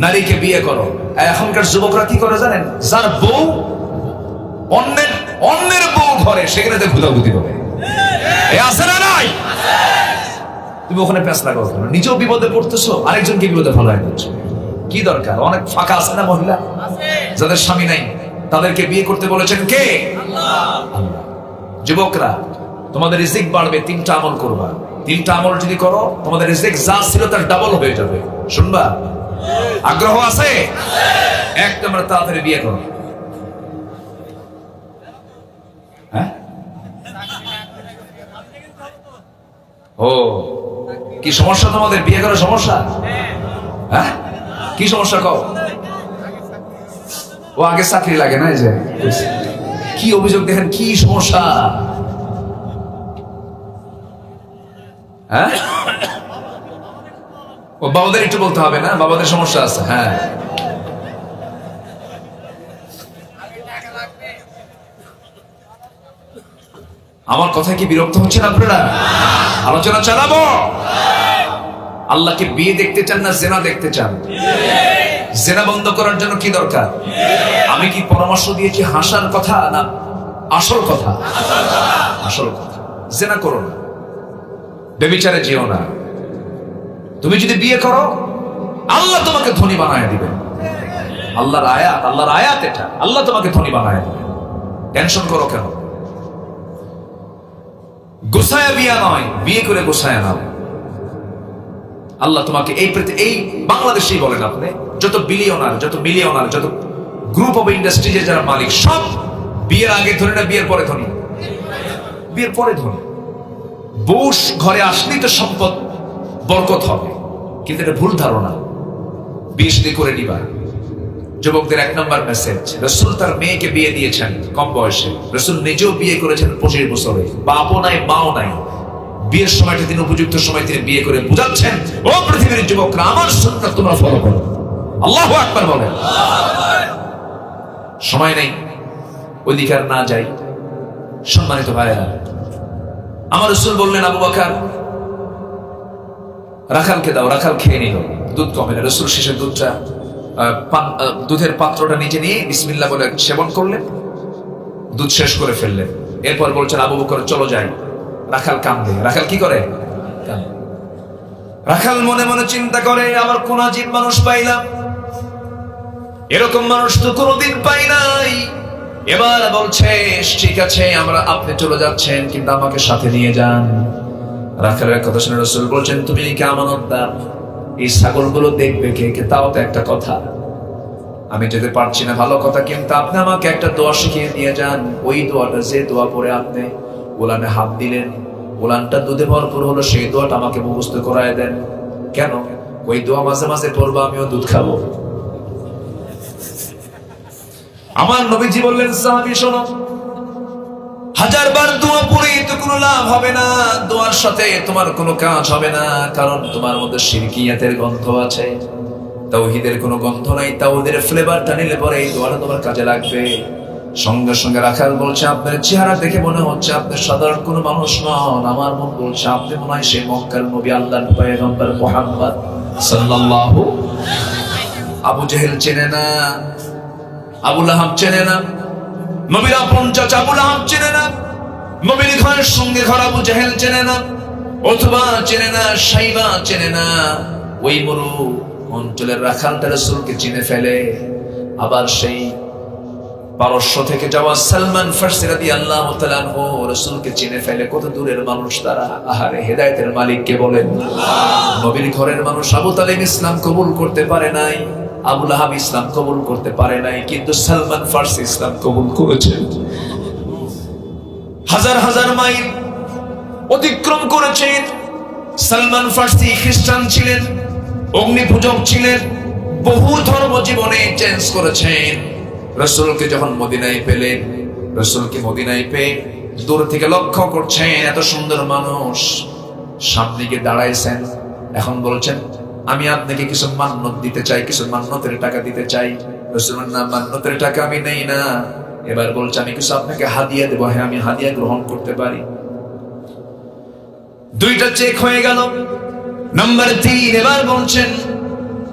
নারীকে বিয়ে করো। এখনকার যুবকরা কি করে জানেন? যার বউ অন্যের বউ ঘরে, সেখানে ভুতাভুতি করে। আছে না নাই? তুমি ওখানে প্যাঁচ লাগাও কেন? নিজেও বিপদে পড়তেছো, আরেকজনকে বিপদে ফেলায় দিচ্ছ। কি দরকার? অনেক ফাঁকা আছে না মহিলা যাদের স্বামী নাই, তাদেরকে বিয়ে করতে বলেছেন কে? আল্লাহ। যুবকরা, তোমাদের রিজিক বাড়বে, 3টা আমল করবা। 3টা আমল যদি করো, তোমাদের রিজিক যা ছিল তার ডাবল হয়ে যাবে। শুনবা? আগ্রহ আছে? 1 নম্বর, তাড়াতাড়ি বিয়ে করো। হ্যাঁ? ও, কি সমস্যা তোমাদের? বিয়ে করার সমস্যা? হ্যাঁ, কি সমস্যা কও? ও আগে চাকরি লাগে না, যে কি অভিযোগ দেখেন, কি সমস্যা? হ্যাঁ, ও বাবাদের একটু বলতে হবে না, বাবাদের সমস্যা আছে। হ্যাঁ, আমার কথায় কি বিরক্ত হচ্ছেন আপনারা? আলোচনা চালাবো। আল্লাহকে বিয়ে দেখতে চান না জেনা দেখতে চান? জেনা বন্ধ করার জন্য কি দরকার? আমি কি পরামর্শ দিয়েছি হাসার কথা না আসল কথা? আসল কথা। জেনা করো না, বেবিচারে যেও না। তুমি যদি বিয়ে করো, আল্লাহ তোমাকে ধনী বানায় দিবেন। আল্লাহর আয়াত এটা। আল্লাহ তোমাকে ধনী বানায় দিবেন। টেনশন করো কেন? গোসায়া বিয়া নয়, বিয়ে করে গোসায়া নাও। আল্লাহ তোমাকে এই বাংলাদেশেই বলেন, আপনি যত বিলিয়নার, যত মিলিয়নার, যত গ্রুপ অফ ইন্ডাস্ট্রিজে যারা মালিক, সব বিয়ের আগে ধনী না বিয়ের পরে ধনী? বিয়ের পরে ধনী। বউ ঘরে আসলেই তো সম্পদ বরকত হবে, কিন্তু এটা ভুল ধারণা। বিয়ে শাদী করে নিবা। যুবকদের 1 নম্বর মেসেজ, রাসূল তার মেয়েকে বিয়ে দিয়েছেন কম বয়সে। রাসূল নিজেও বিয়ে করেছেন 25 বছরে। বাপও নাই, মাও নাই। বিয়ের সময়টা তিনি উপযুক্ত সময় তিনি বিয়ে করে বুঝাচ্ছেন, ও পৃথিবীর যুবকরা, আমার সুন্নাত তোমরা ফলো করো। আল্লাহু আকবার বলেন। সময় নেই, অধিকার না যাই। সম্মানিত ভাইরা, আমার রাসূল বললেন, আবু বকর রাখালকে দাও। রাখাল খেয়ে নিল, দুধ কমে না। রাসূল শেষে দুধের পাত্রটা নিচে নিয়ে বিসমিল্লাহ বলে সেবন করলেন, দুধ শেষ করে ফেললেন। এরপর বলছেন, আবু বকর চলো যাই। রাখাল কাঁদে। রাখাল কি করে? রাখাল মনে মনে চিন্তা করে, আবার কোন আজীব মানুষ পাইলাম, এরকম মানুষ তো কোনোদিন পাই নাই। এবার বলছে, ঠিক আছে, আপনি চলে যাচ্ছেন, কিন্তু আমাকে সাথে নিয়ে যান। রাখালের কথা শুনে রাসূল বলছেন, তুমি কি আমানতদার? এই ছাগলগুলো দেখবে কে? তাও তো একটা কথা। আমি যেতে পারছি না, ভালো কথা, কিন্তু আপনি আমাকে একটা দোয়া শিখিয়ে দিয়ে যান। ওই দোয়াটা, যে দোয়া পরে আপনি ওলানে হাত দিলেন, ওলানটা দুধে ভরপুর হলো, সেই দোয়াটা আমাকে মুখস্থ করায় দেন। কেন? ওই দোয়া মাঝে মাঝে পড়বো, আমিও দুধ খাবো। আমার নবীজি বললেন, সাহাবী শোনো, 1000 বার দোয়া পড়ে তো কোনো লাভ হবে না, দোয়ার সাথে তোমার কোনো কাজ হবে না, কারণ তোমার মধ্যে শিরকিয়াতের গন্ধ আছে, তাওহীদের কোনো গন্ধ নাই। তাওহীদের ফ্লেভারটা নিলে পরে এই দোয়াটা তোমার কাজে লাগবে। সঙ্গে সঙ্গে রাখাল বলছে, আপনার চেহারা দেখে মনে হচ্ছে আপনি সাধারণ কোনো মানুষ নন। আমার মন বলছে আপনি মনে হয় সেই মক্কার নবী, আল্লাহর পয়গম্বর মুহাম্মদ সাল্লাল্লাহু। আবু জেহেল চেনে না, আবু লাহাব চেনে না, নবীর আপন চাচা আবু লাহাব চেনে না, নবীর ঘরের সঙ্গে ঘর আবু জেহেল চেনে না, অথবা চেনে না, সাইবা চেনে না। ওই মরু অঞ্চলের রাখালটা রাসূলকে চিনে ফেলে। আবার সেই পারস্য থেকে যাওয়া সালমান ফারসি রাদিয়াল্লাহু তাআলা আনহু রাসূলকে চিনে ফেলে। কত দূরের মানুষ তারা! আহারে, হেদায়েতের মালিক কে বলেন? নবীর ঘরের মানুষ। আবু তালিব ইসলাম কবুল করতে পারে নাই, আবু লাহাব ইসলাম কবুল করতে পারে নাই, কিন্তু সালমান ফারসি ইসলাম কবুল করেছেন। হাজার হাজার মাইল অতিক্রম করেছেন। সালমান ফারসি খ্রিস্টান ছিলেন, অগ্নিপূজক ছিলেন, বহু ধর্ম জীবনে চেঞ্জ করেছেন। রাসূলকে যখন মদিনায় পেলেন, রাসূলকে মদিনায় পেয়ে দূর থেকে লক্ষ্য করছেন, এত সুন্দর মানুষ সামনে গিয়ে দাঁড়াইছেন। এখন বলছেন, আমি আপনাকে কিছু মান্নত দিতে চাই, কিছু মান্নতের টাকা দিতে চাই। রাসূল বলেন, না, মান্নতের টাকা আমি নেই না। এবার বলছে, আমি কিছু আপনাকে হাদিয়া দেবো। হ্যাঁ, আমি হাদিয়া গ্রহণ করতে পারি। 2টা চেক হয়ে গেল। নাম্বার 3, এবার বলছেন,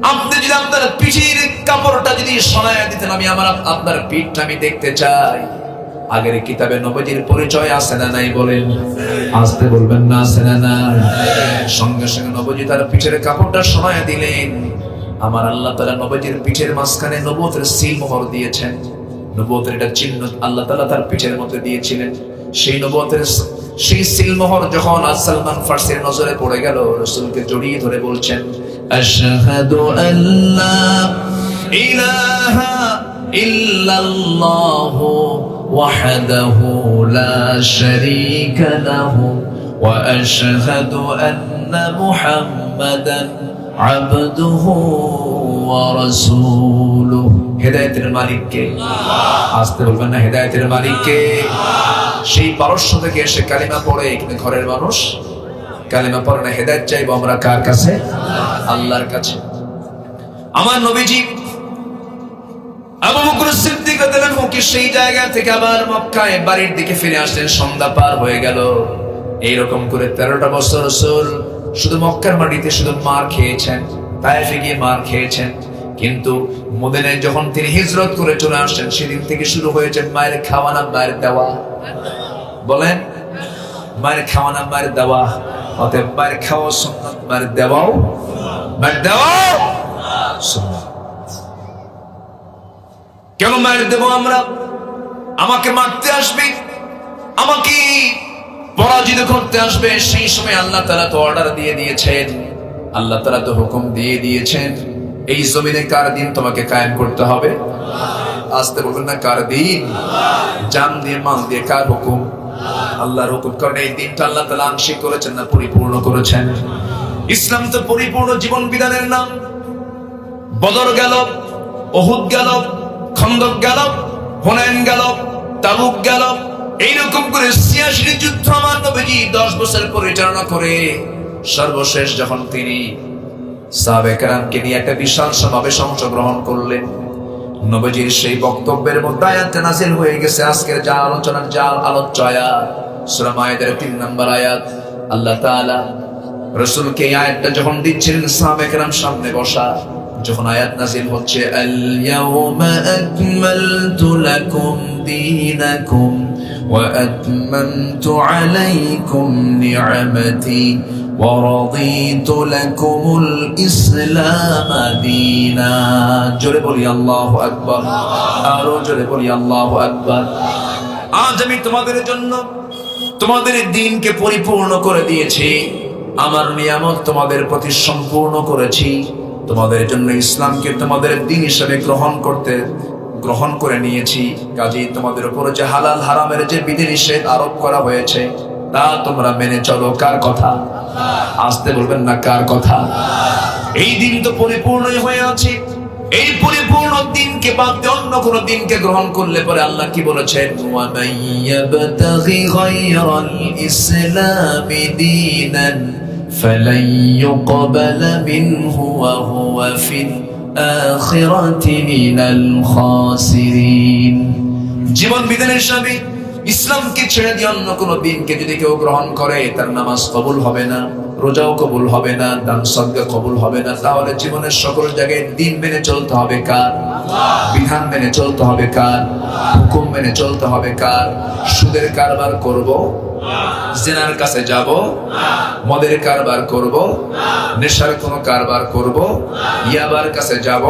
আপনি যদি আপনার পিঠের কাপড়টা যদি সরাইয়া দিতেন, আমি আমার আপনার পিঠটা আমি দেখতে চাই। আগের কিতাবে নবীজির পরিচয় আছে না নাই বলেন? আসতে বলবেন না, আছে না নাই? সঙ্গে সঙ্গে নবীজি তার পিঠের কাপড়টা সরাইয়া দিলেন। আমার আল্লাহ তাআলা নবীজির পিঠের মাঝখানে নবুয়তের সিল মোহর দিয়েছেন। নবুয়তের এটা চিহ্ন আল্লাহ তাআলা তার পিঠের মধ্যে দিয়েছিলেন। সেই নবুয়তের সেই সিল মোহর যখন সালমান ফার্সির নজরে পড়ে গেল, রাসূলকে জড়িয়ে ধরে বলছেন, আশহাদু আল্লা ইলাহা ইল্লাল্লাহু ওয়াহদাহু লা শারীকা লাহু ওয়া আশহাদু আন্না মুহাম্মাদান আবদুহু ওয়া রাসূলুহু। হেদায়েতের মালিক কে? আসতে বলবেন না, হেদায়েতের মালিক কে? সেই পারস্য থেকে এসে কালিমা পড়ে, কিন্তু ঘরের মানুষ কালিমা পড়ে না। হেদায়েত চাইবো আমরা কার কাছে? আল্লাহর কাছে। আমার নবীজি আবু বকর সিদ্দিক রাদিয়াল্লাহু আনহু সেই জায়গা থেকে আবার মক্কায় বাড়ির দিকে ফিরে আসলেন। সন্ধ্যা পার হয়ে গেল। এইরকম করে 13টা বছর রাসূল শুধু মক্কার মাটিতে শুধু মার খেয়েছেন, তায়েফে গিয়ে মার খেয়েছেন। কিন্তু মদিনায় যখন তিনি হিজরত করে চলে আসছেন, সেদিন থেকে শুরু হয়েছে মায়ের খাওয়ানা মায়ের দেওয়া। বলেন, মায়ের খাওয়ানা মায়ের দেওয়া। অতএব মায়ের খাওয়া সুন্নাত, মায়ের দেওয়াও, মায়ের দেওয়াও সুন্নাত। কেন মায়ের দেব আমরা? আমাকে মারতে আসবে, আমাকে পরাজিত করতে আসবে, সেই সময় আল্লাহ তাআলা তো অর্ডার দিয়ে দিয়েছেন, আল্লাহ তাআলা তো হুকুম দিয়ে দিয়েছেন, এই জমিনে কার দিন তোমাকে কায়েম করতে হবে? আসতে বলবেন না, কার দিন? জান দিয়ে মাল দিয়ে কার হুকুম? আল্লাহর হুকুম। কারণ এই দিনটা আল্লাহ তাআলা আংশিক করেছেন না পরিপূর্ণ করেছেন? ইসলাম তো পরিপূর্ণ জীবন বিধানের নাম। বদর গেল, উহুদ গেল, খন্দক গেল, হুনাইন গেল, তাবুক গেল, এইরকম করে ৮৬ যুদ্ধ আমার নবীজি 10 বছর পরিচালনা করে সর্বশেষ যখন তিনি সাহাবায়ে কেরামকে নিয়ে একটা বিশাল সমাবেশ অংশগ্রহণ করলেন, নবীজির সেই বক্তব্যের মধ্যে আয়াত নাযিল হয়ে গেছে। আজকের যা আলোচনার যা আলোচ্য আয়াত সূরা মায়েদার ৩ নম্বর আয়াত। আল্লাহ তাআলা রাসূলকে এই আয়াতটা যখন দিচ্ছিলেন, সাহাবায়ে কেরাম সামনে বসা, যখন আয়াত নাযিল হচ্ছে, আল ইয়াউমা আকমালতু লাকুম দীনাকুম ওয়া আতমামতু আলাইকুম নি'মাতি ওয়া রাদিতু লাকুমুল ইসলাম দীনা। জোরে বলি আল্লাহু আকবার, আরো জোরে বলি আল্লাহু আকবার। আজ আমি তোমাদের জন্য তোমাদের দ্বীনকে পরিপূর্ণ করে দিয়েছি, আমার নিয়ামত তোমাদের প্রতি সম্পূর্ণ করেছি, তোমাদের জন্য ইসলামকে তোমাদের দ্বীন হিসেবে গ্রহণ করে নিয়েছি। কাজেই তোমাদের উপরে যে হালাল হারামের যে বিধিনিষেধ আরোপ করা হয়েছে তা তোমরা মেনে চলো। কার কথা? আসতে বলবেন না, কার কথা? এই দিন তো পরিপূর্ণই হয়ে আছে। এই পরিপূর্ণ দিনকে বাদ দিয়ে অন্য কোন দিনকে গ্রহণ করলে পরে আল্লাহ কি বলেছেন? ওয়া মাইয়াবতাগি গায়রাল ইসলামি দীনান فلن يقبل منه وهو في الآخرة من الخاسرين। জীবন বিধানের সাথে ইসলামকে ছেড়ে দিয়ে অন্য কোন দিনকে যদি কেউ গ্রহণ করে, তার নামাজ কবুল হবে না, রোজাও কবুল হবে না, দান সদকা কবুল হবে না। তাহলে জীবনের সকল জায়গায় দিন মেনে চলতে হবে কার? বিধান মেনে চলতে হবে কার? হুকুম মেনে চলতে হবে কার? সুদের কারবার করব, জিনার কাছে যাব, মদের কারবার করব, নেশার কোন কারবার করব, ইয়াবার কাছে যাব,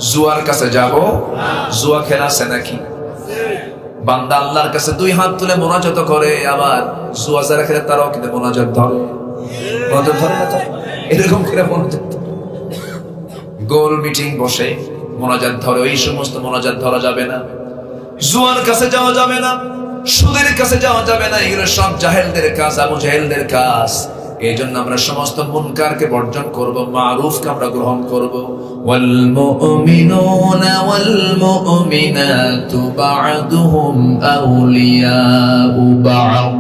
জুয়ার কাছে যাব। জুয়া খেলা আছে নাকি? বান্দা আল্লাহর কাছে 2 হাত তুলে মোনাজাত করে, আবার জুয়া যারা খেলে তারাও কিন্তু মোনাজাত ধরে। মোনাজাত ধরে না? এরকম করে মোনাজাত, গোল মিটিং বসে মোনাজাত ধরে। ওই সমস্ত মোনাজাত ধরা যাবে না। জুয়ার কাছে যাওয়া যাবে না, সুদের কাছে যাওয়া যাবে না। এগুলো সব জাহেলদের কাজ, আবু জাহেলদের কাজ। এই জন্য আমরা সমস্ত মুনকারকে বর্জন করব, মারুফকে আমরা গ্রহণ করব। ওয়াল মুমিনুনা ওয়াল মুমিনাতু বা'দুহুম আউলিয়াউ বা'দ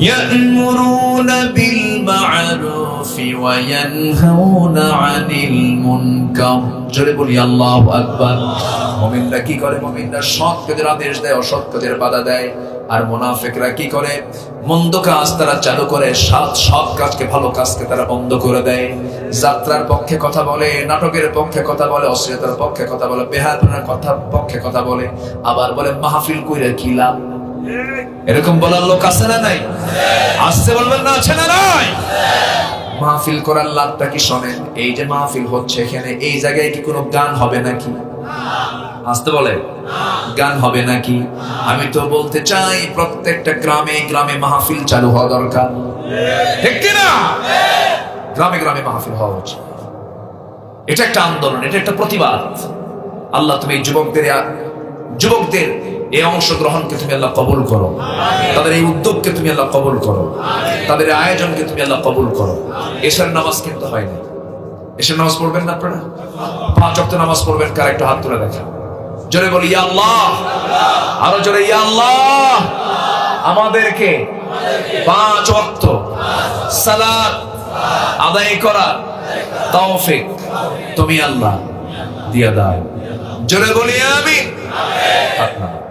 ইয়া'মুরুনা বিল মা'রুফি ওয়া ইয়ানহাউনা আনিল মুনকার। জোরে বলি আল্লাহু আকবার। মুমিনরা কি করে? মুমিনরা সৎ কাজের আদেশ দেয়, অসৎ কাজের বাধা দেয়। আর মুনাফিকরা কি করে? মন্দ কাজ তারা চালু করে, সৎ কাজকে, ভালো কাজকে তারা বন্ধ করে দেয়। যাত্রার পক্ষে কথা বলে, নাটকের পক্ষে কথা বলে, অশ্লীলতার পক্ষে কথা বলে, বেহায়াপনার পক্ষে কথা বলে, আবার বলে মাহফিল কইরা কি লাভ। এরকম বলার লোক আছে না নাই? আসছে বলবেন না, আছে না নাই? মাহফিল করার লাভটা কি শোনেন? এই যে মাহফিল হচ্ছে এখানে, এই জায়গায় কি কোনো গান হবে নাকি? আসতে বলে গান হবে নাকি? আমি তো বলতে চাই প্রত্যেকটা গ্রামে গ্রামে মাহফিল চালু হওয়া দরকার, ঠিক কিনা? গ্রামে গ্রামে মাহফিল হওয়া উচিত। এটা একটা আন্দোলন, এটা একটা প্রতিবাদ। আল্লাহ তুমি যুবকদের এই অংশগ্রহণকে তুমি আল্লাহ কবুল করো, তাদের এই উদ্যোগকে তুমি আল্লাহ কবুল করো, তাদের আয়োজনকে তুমি আল্লাহ কবুল করো। এশার নামাজ কিন্তু হয় না। এশার নামাজ পড়বেন না আপনারা? 5 ওয়াক্ত নামাজ পড়বেন কার? একটু হাত তুলে দেখেন। জোরে বলি ইয়া আল্লাহ, আরো জোরে ইয়া আল্লাহ। আমাদেরকে 5 ওয়াক্ত সালাত আদায় করার তৌফিক তুমি আল্লাহ দিয়া দাও। জোরে বলি আমিন।